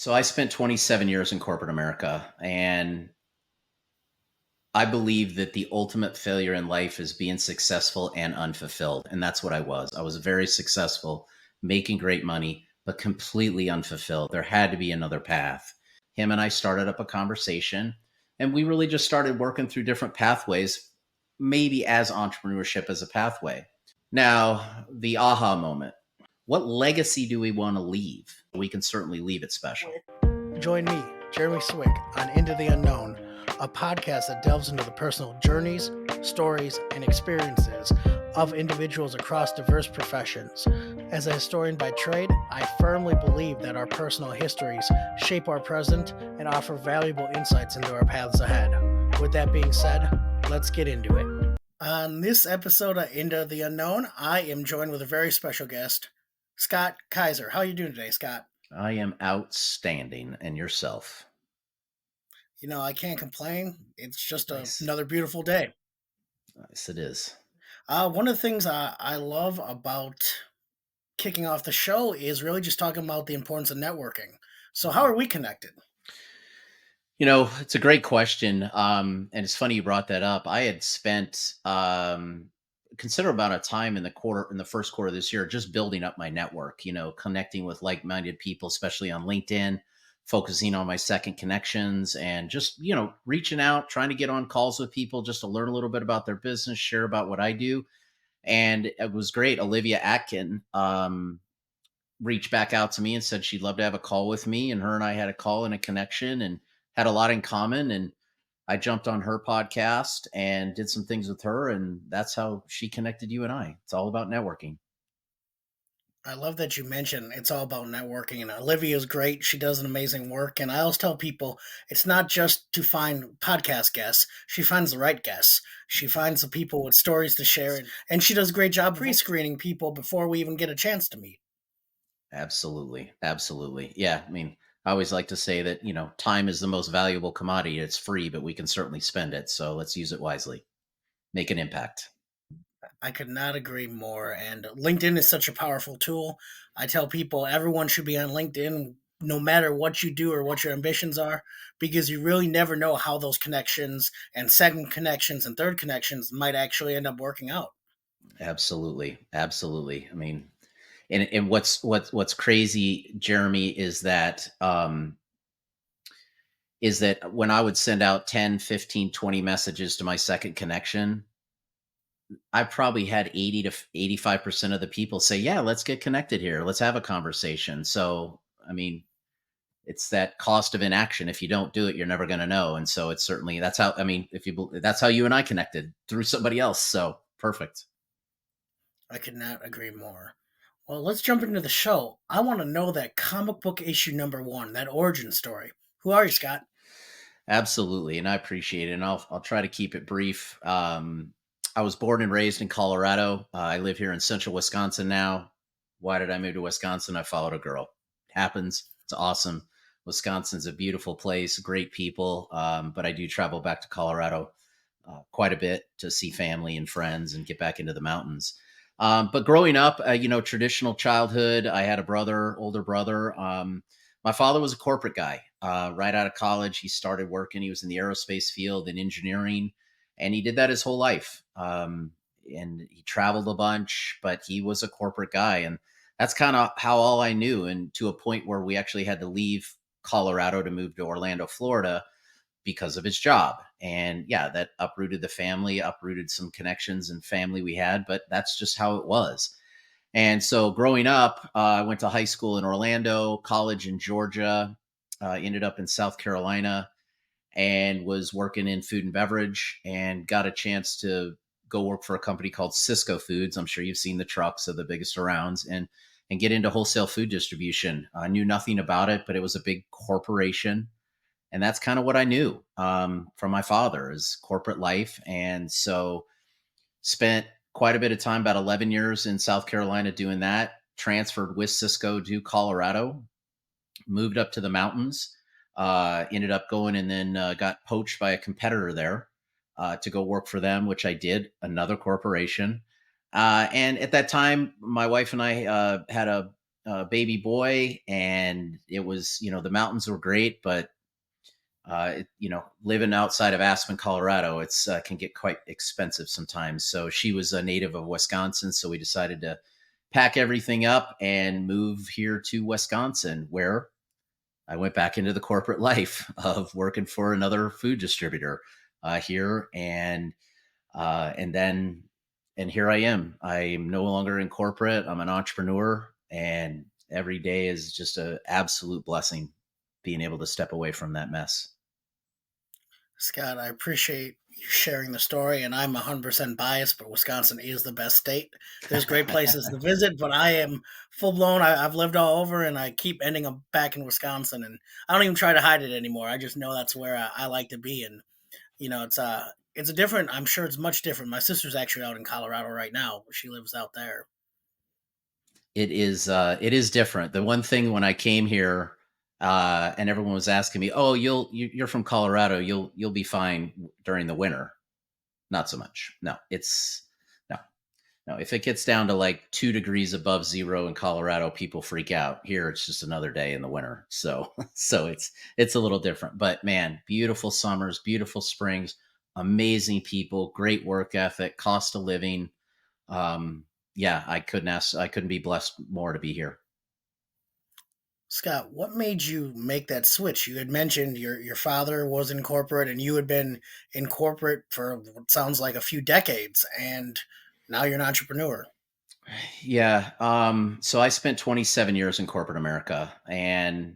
So I spent 27 years in corporate America, and I believe that the ultimate failure in life is being successful and unfulfilled. And that's what I was. I was very successful, making great money, but completely unfulfilled. There had to be another path. Him and I started up a conversation, and we really just started working through different pathways, maybe as entrepreneurship as a pathway. Now, the aha moment. What legacy do we want to leave? We can certainly leave it special. Join me, Jeremy Swick, on Into the Unknown, a podcast that delves into the personal journeys, stories, and experiences of individuals across diverse professions. As a historian by trade, I firmly believe that our personal histories shape our present and offer valuable insights into our paths ahead. With that being said, let's get into it. On this episode of Into the Unknown, I am joined with a very special guest, Scott Kaiser. How are you doing today, Scott? I am outstanding. And yourself? I can't complain. It's just Nice. another beautiful day. Yes, it is. One of the things I love about kicking off the show is really just talking about the importance of networking. So how are we connected? It's a great question. And it's funny you brought that up. I had spent a considerable amount of time in the first quarter of this year, just building up my network, connecting with like-minded people, especially on LinkedIn, focusing on my second connections and just, reaching out, trying to get on calls with people just to learn a little bit about their business, share about what I do. And it was great. Olivia Atkin reached back out to me and said she'd love to have a call with me. And her and I had a call and a connection and had a lot in common. And I jumped on her podcast and did some things with her. And that's how she connected you and I. It's all about networking. I love that you mentioned it's all about networking, and Olivia is great. She does an amazing work. And I always tell people it's not just to find podcast guests. She finds the right guests. She finds the people with stories to share. And she does a great job pre-screening people before we even get a chance to meet. Absolutely. Absolutely. Yeah. I mean, I always like to say that, time is the most valuable commodity. It's free, but we can certainly spend it. So let's use it wisely, make an impact. I could not agree more. And LinkedIn is such a powerful tool. I tell people everyone should be on LinkedIn no matter what you do or what your ambitions are, because you really never know how those connections and second connections and third connections might actually end up working out. Absolutely. Absolutely. I mean, and what's crazy, Jeremy, is that when I would send out 10, 15, 20 messages to my second connection, I probably had 80 to 85% of the people say, yeah, let's get connected here. Let's have a conversation. So, I mean, it's that cost of inaction. If you don't do it, you're never going to know. And so it's certainly, that's how, I mean, that's how you and I connected through somebody else. So perfect. I could not agree more. Well, let's jump into the show. I want to know that comic book issue number 1, that origin story. Who are you, Scott? Absolutely. And I appreciate it. And I'll try to keep it brief. I was born and raised in Colorado. I live here in central Wisconsin now. Why did I move to Wisconsin? I followed a girl. It happens. It's awesome. Wisconsin's a beautiful place, great people. But I do travel back to Colorado quite a bit to see family and friends and get back into the mountains. But growing up, traditional childhood, I had a brother, older brother. My father was a corporate guy. Right out of college, he started working. He was in the aerospace field and engineering, and he did that his whole life. And he traveled a bunch, but he was a corporate guy. And that's kind of how all I knew. And to a point where we actually had to leave Colorado to move to Orlando, Florida because of his job. And yeah, that uprooted the family, uprooted some connections and family we had, but that's just how it was. And so growing up, I went to high school in Orlando, college in Georgia, ended up in South Carolina, and was working in food and beverage, and got a chance to go work for a company called Cisco Foods. I'm sure you've seen the trucks, of the biggest arounds, and get into wholesale food distribution. I knew nothing about it, but it was a big corporation. And that's kind of what I knew from my father, is corporate life. And so spent quite a bit of time, about 11 years in South Carolina doing that, transferred with Cisco to Colorado, moved up to the mountains, ended up going and then got poached by a competitor there to go work for them, which I did, another corporation. And at that time, my wife and I had a baby boy, and it was, the mountains were great, but living outside of Aspen, Colorado, it's can get quite expensive sometimes. So she was a native of Wisconsin, so we decided to pack everything up and move here to Wisconsin, where I went back into the corporate life of working for another food distributor here, and and here I am. I am no longer in corporate. I'm an entrepreneur, and every day is just an absolute blessing being able to step away from that mess. Scott, I appreciate you sharing the story, and I'm 100% biased, but Wisconsin is the best state. There's great places to visit, but I am full blown. I've lived all over, and I keep ending up back in Wisconsin, and I don't even try to hide it anymore. I just know that's where I like to be, and it's a different. I'm sure it's much different. My sister's actually out in Colorado right now. She lives out there. It is different. The one thing when I came here, and everyone was asking me, "Oh, you're from Colorado. You'll be fine during the winter." Not so much. No, no, no. If it gets down to like 2 degrees above zero in Colorado, people freak out. Here, it's just another day in the winter. So, so it's a little different. But man, beautiful summers, beautiful springs, amazing people, great work ethic, cost of living. Yeah, I couldn't be blessed more to be here. Scott, what made you make that switch? You had mentioned your father was in corporate, and you had been in corporate for what sounds like a few decades, and now you're an entrepreneur. Yeah. So I spent 27 years in corporate America, and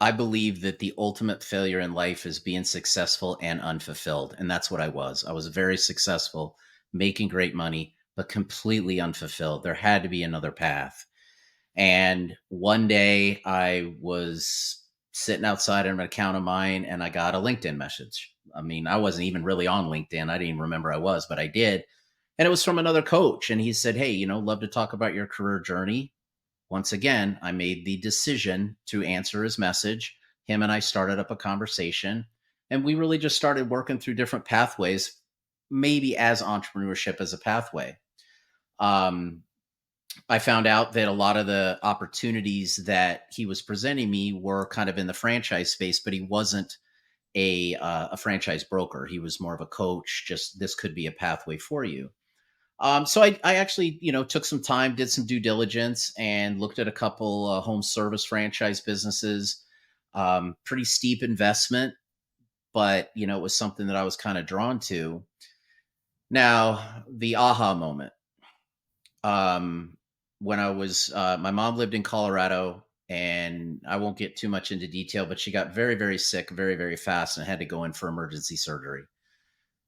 I believe that the ultimate failure in life is being successful and unfulfilled. And that's what I was. I was very successful, making great money, but completely unfulfilled. There had to be another path. And one day I was sitting outside an account of mine, and I got a LinkedIn message. I mean, I wasn't even really on LinkedIn. I didn't even remember I was, but I did. And it was from another coach. And he said, "Hey, love to talk about your career journey." Once again, I made the decision to answer his message. Him and I started up a conversation, and we really just started working through different pathways, maybe as entrepreneurship as a pathway. Um, I found out that a lot of the opportunities that he was presenting me were kind of in the franchise space, but he wasn't a franchise broker. He was more of a coach. Just this could be a pathway for you. So I actually, took some time, did some due diligence, and looked at a couple home service franchise businesses. Pretty steep investment, but it was something that I was kind of drawn to. Now, the aha moment. Um, when my mom lived in Colorado, and I won't get too much into detail, but she got very, very sick, very, very fast, and had to go in for emergency surgery.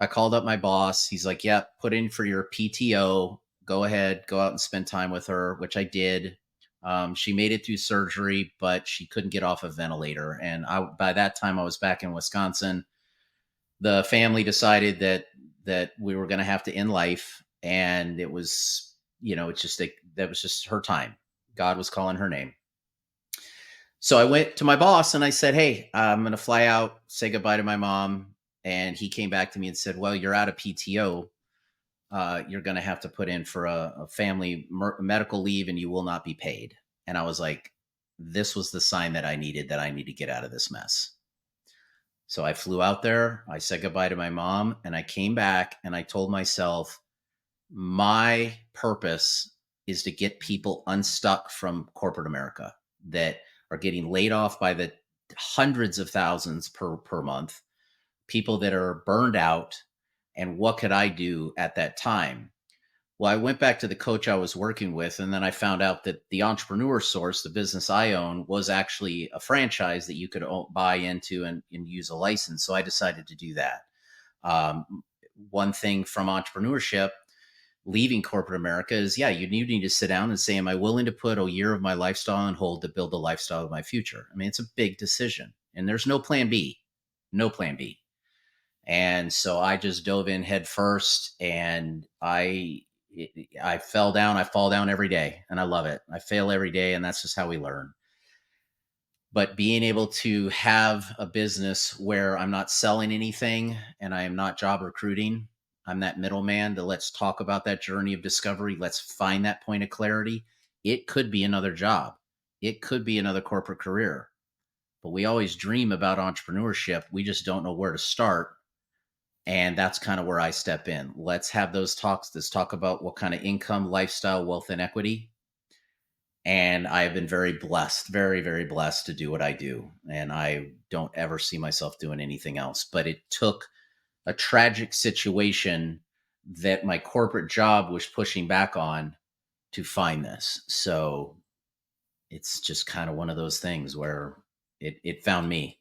I called up my boss. He's like, "Yeah, put in for your PTO. Go ahead, go out and spend time with her," which I did. She made it through surgery, but she couldn't get off a ventilator. And by that time, I was back in Wisconsin. The family decided that we were going to have to end life, and it was, it's just that was just her time. God was calling her name. So I went to my boss and I said, "Hey, I'm going to fly out, say goodbye to my mom." And he came back to me and said, "Well, you're out of PTO. You're going to have to put in for a family medical leave, and you will not be paid." And I was like, this was the sign that I needed, that I need to get out of this mess. So I flew out there. I said goodbye to my mom, and I came back and I told myself, my purpose is to get people unstuck from corporate America that are getting laid off by the hundreds of thousands per month, people that are burned out. And what could I do at that time? Well, I went back to the coach I was working with, and then I found out that the Entrepreneur Source, the business I own, was actually a franchise that you could buy into and use a license. So I decided to do that. One thing from entrepreneurship, leaving corporate America, is, yeah, you need to sit down and say, am I willing to put a year of my lifestyle on hold to build the lifestyle of my future? I mean, it's a big decision, and there's no plan B, no plan B. And so I just dove in head first, and I fell down. I fall down every day, and I love it. I fail every day, and that's just how we learn. But being able to have a business where I'm not selling anything and I am not job recruiting, I'm that middleman that let's talk about that journey of discovery. Let's find that point of clarity. It could be another job. It could be another corporate career. But we always dream about entrepreneurship. We just don't know where to start. And that's kind of where I step in. Let's have those talks. Let's talk about what kind of income, lifestyle, wealth, and equity. And I have been very blessed, very, very blessed to do what I do. And I don't ever see myself doing anything else. But it took a tragic situation that my corporate job was pushing back on to find this. So it's just kind of one of those things where it found me.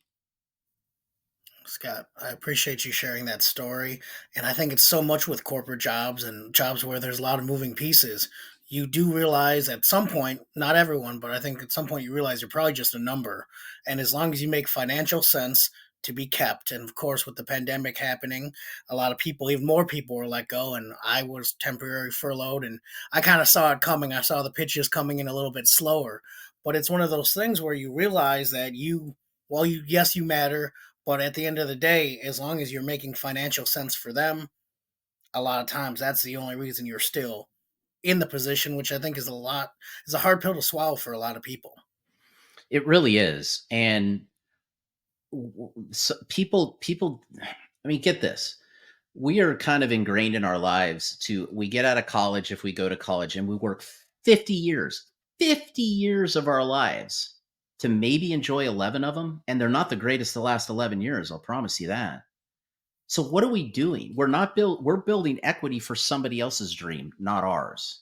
Scott, I appreciate you sharing that story. And I think it's so much with corporate jobs and jobs where there's a lot of moving pieces. You do realize at some point, not everyone, but I think at some point you realize you're probably just a number. And as long as you make financial sense to be kept, and of course, with the pandemic happening, a lot of people, even more people were let go. And I was temporarily furloughed, and I kind of saw it coming. I saw the pitches coming in a little bit slower. But it's one of those things where you realize that well, yes, you matter, but at the end of the day, as long as you're making financial sense for them, a lot of times that's the only reason you're still in the position, which I think is a hard pill to swallow for a lot of people. It really is. And so people, I mean, get this. We are kind of ingrained in our lives we get out of college if we go to college and we work 50 years, 50 years of our lives to maybe enjoy 11 of them. And they're not the greatest the last 11 years. I'll promise you that. So what are we doing? We're building equity for somebody else's dream, not ours.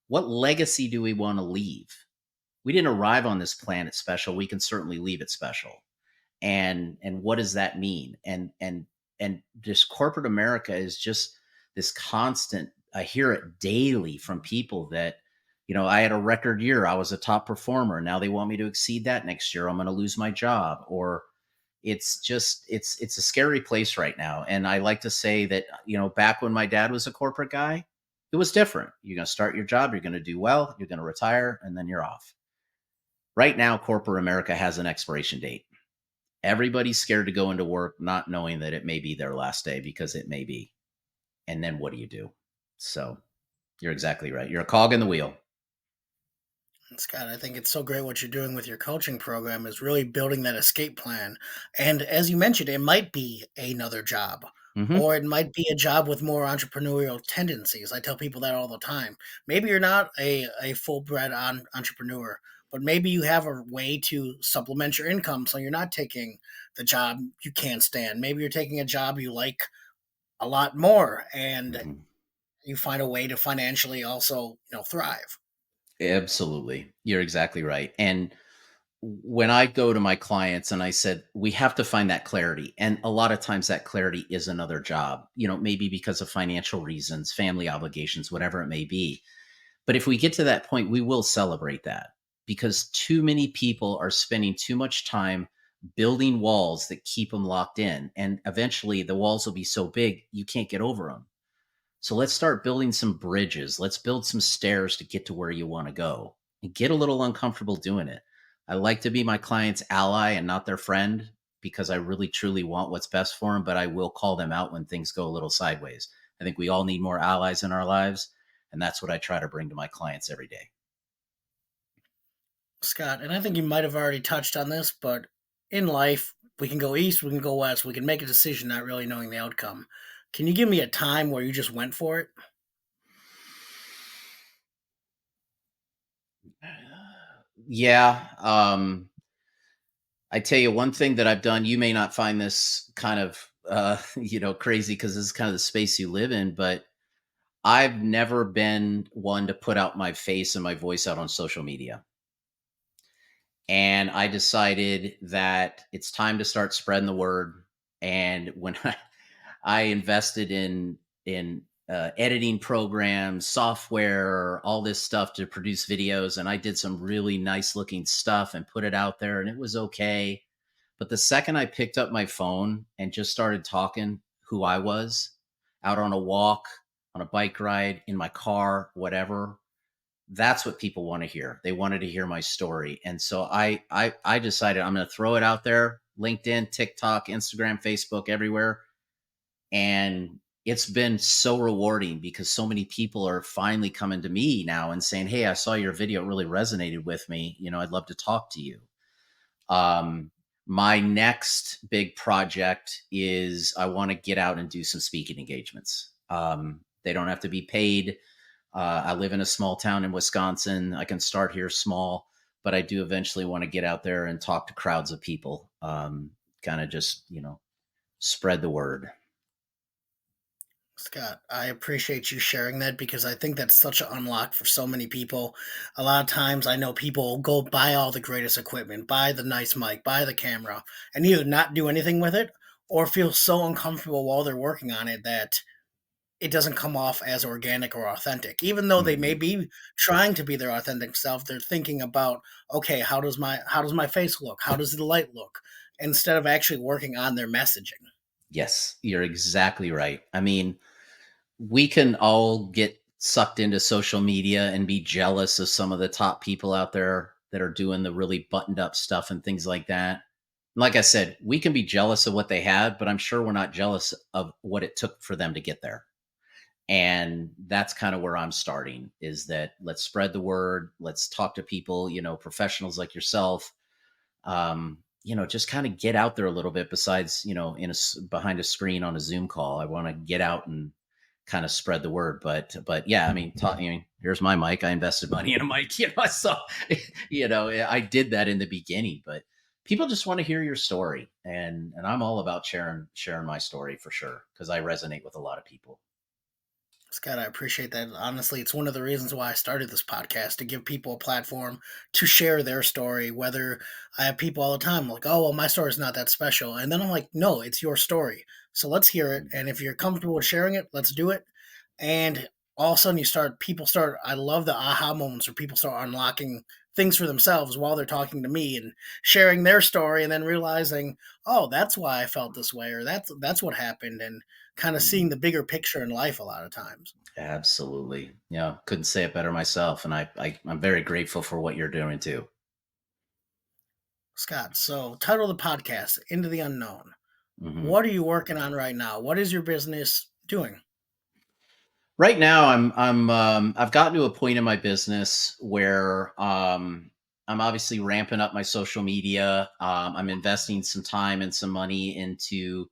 What legacy do we want to leave? We didn't arrive on this planet special. We can certainly leave it special. And what does that mean? And just corporate America is just this constant. I hear it daily from people that, I had a record year. I was a top performer. Now they want me to exceed that next year. I'm going to lose my job. Or it's a scary place right now. And I like to say that, back when my dad was a corporate guy, it was different. You're going to start your job. You're going to do well. You're going to retire, and then you're off. Right now, corporate America has an expiration date. Everybody's scared to go into work, not knowing that it may be their last day, because it may be. And then what do you do? So you're exactly right. You're a cog in the wheel. Scott, I think it's so great what you're doing with your coaching program is really building that escape plan. And as you mentioned, it might be another job, Hmm. or it might be a job with more entrepreneurial tendencies. I tell people that all the time. Maybe you're not a full bred entrepreneur, but maybe you have a way to supplement your income so you're not taking the job you can't stand. Maybe you're taking a job you like a lot more, and Hmm. you find a way to financially also, thrive. Absolutely. You're exactly right. And when I go to my clients and I said, we have to find that clarity. And a lot of times that clarity is another job, maybe because of financial reasons, family obligations, whatever it may be. But if we get to that point, we will celebrate that, because too many people are spending too much time building walls that keep them locked in. And eventually the walls will be so big, you can't get over them. So let's start building some bridges. Let's build some stairs to get to where you want to go, and get a little uncomfortable doing it. I like to be my client's ally and not their friend, because I really truly want what's best for them, but I will call them out when things go a little sideways. I think we all need more allies in our lives. And that's what I try to bring to my clients every day. Scott, and I think you might have already touched on this, but in life, we can go east, we can go west, we can make a decision not really knowing the outcome. Can you give me a time where you just went for it? Yeah. I tell you one thing that I've done, you may not find this kind of, crazy, because this is kind of the space you live in, but I've never been one to put out my face and my voice out on social media. And I decided that it's time to start spreading the word. And when I invested in editing programs, software, all this stuff to produce videos, and I did some really nice looking stuff and put it out there, and it was okay. But the second I picked up my phone and just started talking who I was, out on a walk, on a bike ride, in my car, whatever, that's what people want to hear. They wanted to hear my story. And so I decided I'm going to throw it out there, LinkedIn, TikTok, Instagram, Facebook, everywhere. And it's been so rewarding because so many people are finally coming to me now and saying, "Hey, I saw your video, it really resonated with me. I'd love to talk to you." Um, my next big project is I want to get out and do some speaking engagements. They don't have to be paid. I live in a small town in Wisconsin. I can start here small, but I do eventually want to get out there and talk to crowds of people. Kind of just, spread the word. Scott, I appreciate you sharing that because I think that's such an unlock for so many people. A lot of times I know people go buy all the greatest equipment, buy the nice mic, buy the camera, and either not do anything with it or feel so uncomfortable while they're working on it that it doesn't come off as organic or authentic. Even though they may Mhm. be trying to be their authentic self, they're thinking about, okay, how does my face look? How does the light look? Instead of actually working on their messaging. Yes, you're exactly right. I mean, we can all get sucked into social media and be jealous of some of the top people out there that are doing the really buttoned up stuff and things like that. Like I said, we can be jealous of what they had, but I'm sure we're not jealous of what it took for them to get there. And that's kind of where I'm starting, is that let's spread the word. Let's talk to people, professionals like yourself. Just kind of get out there a little bit besides, behind a screen on a Zoom call. I want to get out and kind of spread the word. But yeah, I mean, here's my mic. I invested money in a mic, so I did that in the beginning, but people just want to hear your story. And I'm all about sharing my story for sure, because I resonate with a lot of people. Scott, I appreciate that. Honestly, it's one of the reasons why I started this podcast to give people a platform to share their story. Whether I have people all the time like, oh, well, my story's not that special. And then I'm like, no, it's your story. So let's hear it. And if you're comfortable with sharing it, let's do it. And all of a sudden, people start, I love the aha moments where people start unlocking things for themselves while they're talking to me and sharing their story and then realizing, oh, that's why I felt this way or that's what happened. And kind of seeing Mhm. the bigger picture in life a lot of times. Absolutely. Yeah. Couldn't say it better myself. And I'm very grateful for what you're doing too. Scott, so title of the podcast, Into the Unknown. Mhm. What are you working on right now? What is your business doing? Right now, I've gotten to a point in my business where I'm obviously ramping up my social media. I'm investing some time and some money into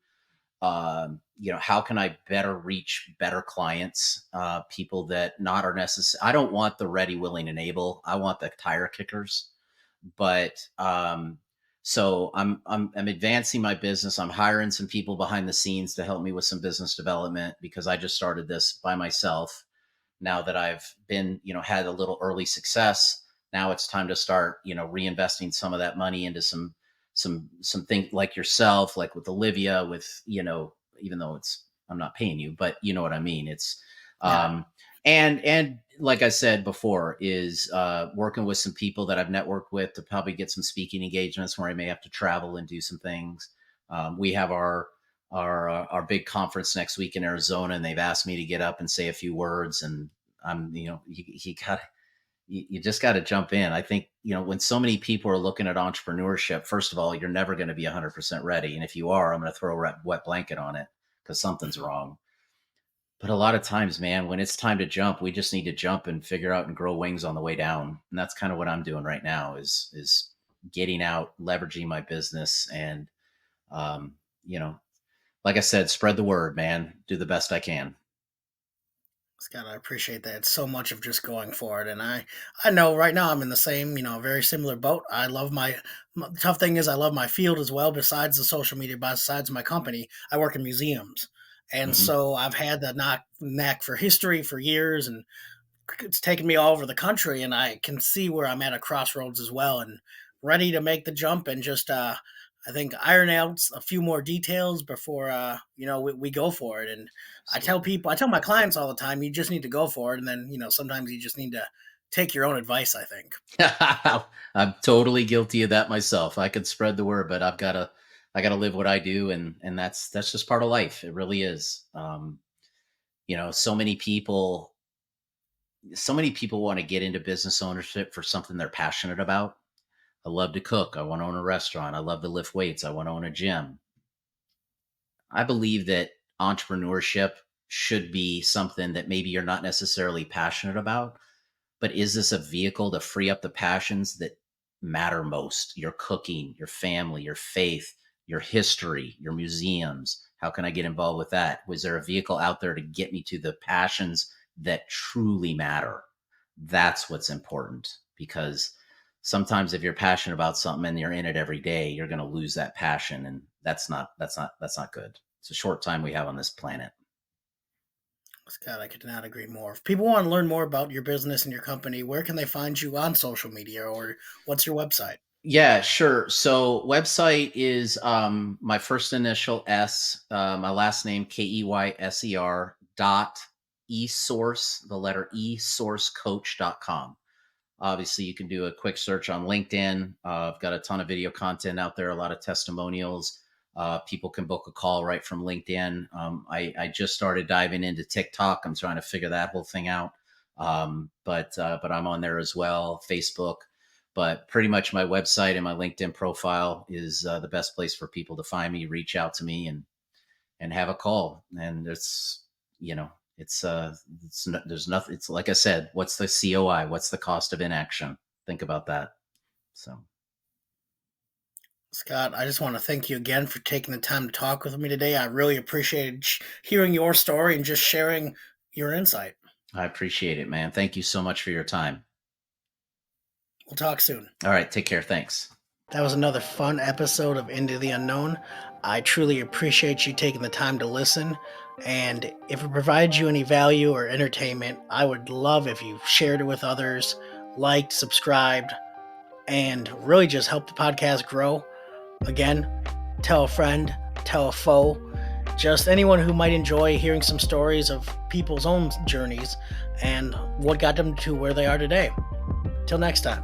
how can I better reach better clients, people that not are necessary. I don't want the ready, willing, and able. I want the tire kickers. But so I'm advancing my business. I'm hiring some people behind the scenes to help me with some business development because I just started this by myself. Now that I've been, had a little early success, now it's time to start, reinvesting some of that money into some things like yourself, like with Olivia, with, even though I'm not paying you, but you know what I mean. It's Yeah. um and like I said before, is working with some people that I've networked with to probably get some speaking engagements where I may have to travel and do some things. We have our big conference next week in Arizona, and they've asked me to get up and say a few words. And I'm, you just got to jump in. I think, when so many people are looking at entrepreneurship, first of all, you're never going to be 100% ready. And if you are, I'm going to throw a wet blanket on it because something's Mhm. wrong. But a lot of times, man, when it's time to jump, we just need to jump and figure out and grow wings on the way down. And that's kind of what I'm doing right now, is getting out, leveraging my business, and um, you know, like I said, spread the word, man. Do the best I can. Scott, I appreciate that. It's so much of just going for it. And I know right now I'm in the same, very similar boat. I love the tough thing is I love my field as well. Besides the social media, besides my company, I work in museums. And Hmm. so I've had the knack for history for years and it's taken me all over the country and I can see where I'm at a crossroads as well and ready to make the jump and just I think iron out a few more details before we go for it. And Absolutely. I tell my clients all the time, you just need to go for it. And then, sometimes you just need to take your own advice, I think. I'm totally guilty of that myself. I could spread the word, but I gotta live what I do, and that's just part of life. It really is. So many people, want to get into business ownership for something they're passionate about. I love to cook. I want to own a restaurant. I love to lift weights. I want to own a gym. I believe that entrepreneurship should be something that maybe you're not necessarily passionate about, but is this a vehicle to free up the passions that matter most? Your cooking, your family, your faith, your history, your museums. How can I get involved with that? Was there a vehicle out there to get me to the passions that truly matter? That's what's important, because sometimes if you're passionate about something and you're in it every day, you're going to lose that passion, and that's not good. It's a short time we have on this planet. Scott, I could not agree more. If people want to learn more about your business and your company, where can they find you on social media, or what's your website? Yeah, sure. So website is my first initial S, my last name KEYSER dot esource, the letter esourcecoach.com. Obviously, you can do a quick search on LinkedIn. I've got a ton of video content out there, a lot of testimonials. People can book a call right from LinkedIn. I just started diving into TikTok. I'm trying to figure that whole thing out. But I'm on there as well, Facebook. But pretty much my website and my LinkedIn profile is the best place for people to find me, reach out to me, and have a call. And there's nothing. It's like I said, what's the COI? What's the cost of inaction? Think about that. So, Scott, I just want to thank you again for taking the time to talk with me today. I really appreciated hearing your story and just sharing your insight. I appreciate it, man. Thank you so much for your time. We'll talk soon. All right. Take care. Thanks. That was another fun episode of Into the Unknown. I truly appreciate you taking the time to listen. And if it provides you any value or entertainment, I would love if you shared it with others, liked, subscribed, and really just help the podcast grow. Again, tell a friend, tell a foe, just anyone who might enjoy hearing some stories of people's own journeys and what got them to where they are today. Till next time.